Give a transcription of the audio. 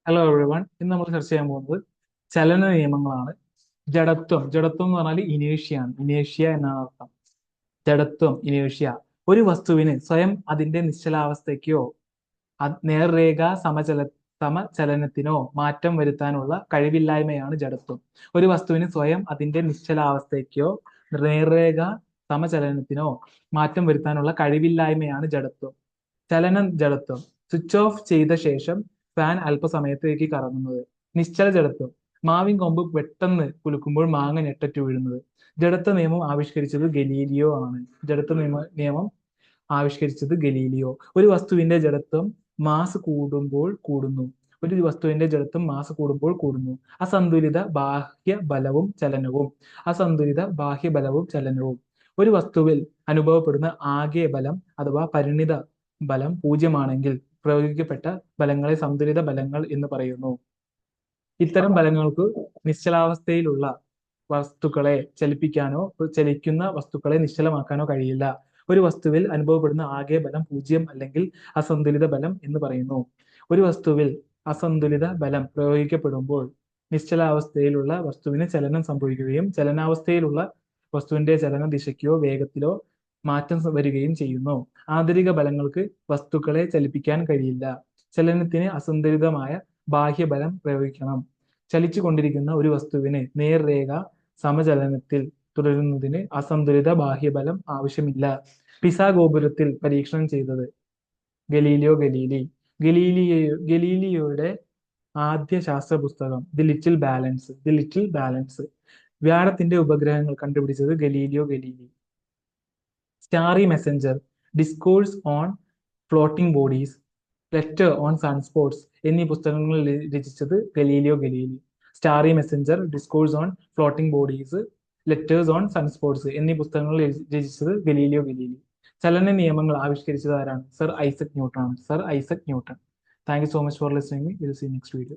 Hello everyone. ഇന്ന് നമ്മൾ ചർച്ച ചെയ്യാൻ പോകുന്നത് ചലന നിയമങ്ങളാണ്. ജഡത്വം എന്ന് പറഞ്ഞാൽ ഇനേഷ്യാണ്. ഇനേഷ്യ എന്നാണ് അർത്ഥം. ജഡത്വം, ഇനേഷ്യ. ഒരു വസ്തുവിന് സ്വയം അതിന്റെ നിശ്ചലാവസ്ഥയ്ക്കോ നേർരേഖ സമചലനത്തിനോ മാറ്റം വരുത്താനുള്ള കഴിവില്ലായ്മയാണ് ജഡത്വം. ഒരു വസ്തുവിന് സ്വയം അതിന്റെ നിശ്ചലാവസ്ഥയ്ക്കോ നേർരേഖ സമചലനത്തിനോ മാറ്റം വരുത്താനുള്ള കഴിവില്ലായ്മയാണ് ജഡത്വം. ജഡത്വം. സ്വിച്ച് ഓഫ് ചെയ്ത ശേഷം ഫാൻ അല്പസമയത്തേക്ക് കറങ്ങുന്നത്. നിശ്ചല ജഡത്വം. മാവിൻ കൊമ്പ് പെട്ടെന്ന് കുലുക്കുമ്പോൾ മാങ്ങ ഞെട്ടറ്റു വീഴുന്നത്. ജഡത്വ നിയമം ആവിഷ്കരിച്ചത് ഗലീലിയോ ആണ്. ജഡത്വ നിയമം ആവിഷ്കരിച്ചത് ഗലീലിയോ. ഒരു വസ്തുവിന്റെ ജഡത്വം മാസ് കൂടുമ്പോൾ കൂടുന്നു. ഒരു വസ്തുവിന്റെ ജഡത്വം മാസ് കൂടുമ്പോൾ കൂടുന്നു. അസന്തുലിത ബാഹ്യ ബലവും ചലനവും. അസന്തുലിത ബാഹ്യ ബലവും ചലനവും. ഒരു വസ്തുവിൽ അനുഭവപ്പെടുന്ന ആകെ ബലം അഥവാ പരിണിത ബലം പൂജ്യമാണെങ്കിൽ പ്രയോഗിക്കപ്പെട്ട ബലങ്ങളെ സന്തുലിത ബലങ്ങൾ എന്ന് പറയുന്നു. ഇത്തരം ബലങ്ങൾക്ക് നിശ്ചലാവസ്ഥയിലുള്ള വസ്തുക്കളെ ചലിപ്പിക്കാനോ ചലിക്കുന്ന വസ്തുക്കളെ നിശ്ചലമാക്കാനോ കഴിയില്ല. ഒരു വസ്തുവിൽ അനുഭവപ്പെടുന്ന ആകെ ബലം പൂജ്യം അല്ലെങ്കിൽ അസന്തുലിത ബലം എന്ന് പറയുന്നു. ഒരു വസ്തുവിൽ അസന്തുലിത ബലം പ്രയോഗിക്കപ്പെടുമ്പോൾ നിശ്ചലാവസ്ഥയിലുള്ള വസ്തുവിന് ചലനം സംഭവിക്കുകയും ചലനാവസ്ഥയിലുള്ള വസ്തുവിന്റെ ചലന ദിശയ്ക്കോ വേഗത്തിലോ മാറ്റം വരികയും ചെയ്യുന്നു. ആന്തരിക ബലങ്ങൾക്ക് വസ്തുക്കളെ ചലിപ്പിക്കാൻ കഴിയില്ല. ചലനത്തിന് അസന്തുലിതമായ ബാഹ്യബലം പ്രയോഗിക്കണം. ചലിച്ചുകൊണ്ടിരിക്കുന്ന ഒരു വസ്തുവിന് നേർരേഖ സമചലനത്തിൽ തുടരുന്നതിന് അസന്തുലിത ബാഹ്യബലം ആവശ്യമില്ല. പിസാ ഗോപുരത്തിൽ പരീക്ഷണം ചെയ്തത് ഗലീലിയോയുടെ ആദ്യ ശാസ്ത്ര പുസ്തകം ദി ലിറ്റിൽ ബാലൻസ്. വ്യാഴത്തിന്റെ ഉപഗ്രഹങ്ങൾ കണ്ടുപിടിച്ചത് Galileo Galilei. Starry messenger, discourse on floating bodies, letter on sunspots എന്നീ പുസ്തകങ്ങൾ രചിച്ചത് Galileo Galilei. Starry messenger, discourse on floating bodies, letters on sunspots എന്നീ പുസ്തകങ്ങൾ രചിച്ചത് ഗലീലിയോ ഗലീലി. ചലന നിയമങ്ങൾ ആവിഷ്കരിച്ചത് ആരാണ്? സർ ഐസക് ന്യൂട്ടൺ ആണ്. Sir Isaac Newton. Thank you so much for listening. Will see next video.